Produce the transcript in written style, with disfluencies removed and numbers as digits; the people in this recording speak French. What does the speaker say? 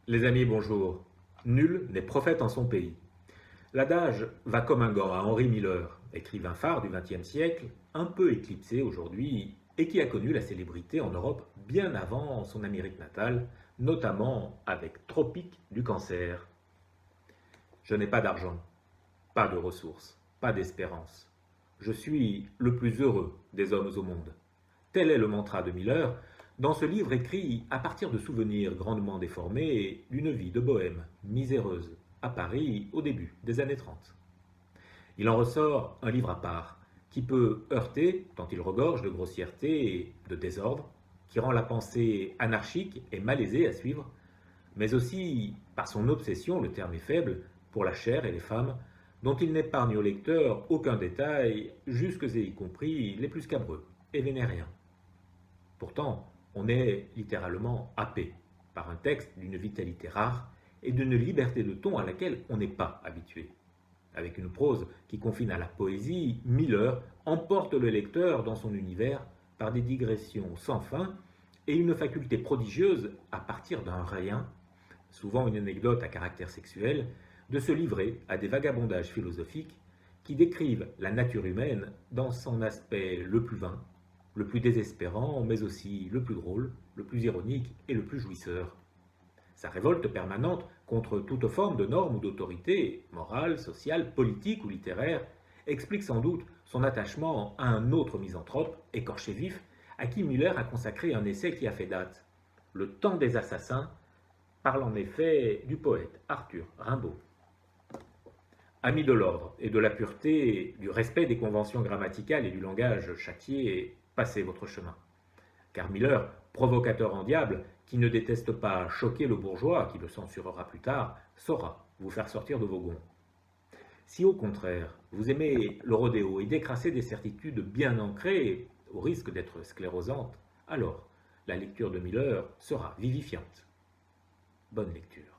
Les amis, bonjour. Nul n'est prophète en son pays. L'adage va comme un gant à Henry Miller, écrivain phare du XXe siècle, un peu éclipsé aujourd'hui et qui a connu la célébrité en Europe bien avant son Amérique natale, notamment avec Tropique du cancer. Je n'ai pas d'argent, pas de ressources, pas d'espérance. Je suis le plus heureux des hommes au monde. Tel est le mantra de Miller dans ce livre écrit à partir de souvenirs grandement déformés d'une vie de bohème miséreuse à Paris au début des années 30. Il en ressort un livre à part qui peut heurter tant il regorge de grossièreté et de désordre, qui rend la pensée anarchique et malaisée à suivre, mais aussi par son obsession, le terme est faible, pour la chair et les femmes, dont il n'épargne au lecteur aucun détail, jusque et y compris les plus scabreux et vénériens. Pourtant, on est littéralement happé par un texte d'une vitalité rare et d'une liberté de ton à laquelle on n'est pas habitué. Avec une prose qui confine à la poésie, Miller emporte le lecteur dans son univers par des digressions sans fin et une faculté prodigieuse, à partir d'un rien, souvent une anecdote à caractère sexuel, de se livrer à des vagabondages philosophiques qui décrivent la nature humaine dans son aspect le plus vain, le plus désespérant, mais aussi le plus drôle, le plus ironique et le plus jouisseur. Sa révolte permanente contre toute forme de normes ou d'autorité, morale, sociale, politique ou littéraire, explique sans doute son attachement à un autre misanthrope, écorché vif, à qui Müller a consacré un essai qui a fait date. Le temps des assassins parle en effet du poète Arthur Rimbaud. Amis de l'ordre et de la pureté, du respect des conventions grammaticales et du langage châtié, passez votre chemin. Car Miller, provocateur en diable, qui ne déteste pas choquer le bourgeois, qui le censurera plus tard, saura vous faire sortir de vos gonds. Si au contraire, vous aimez le rodéo et décrasser des certitudes bien ancrées, au risque d'être sclérosantes, alors la lecture de Miller sera vivifiante. Bonne lecture.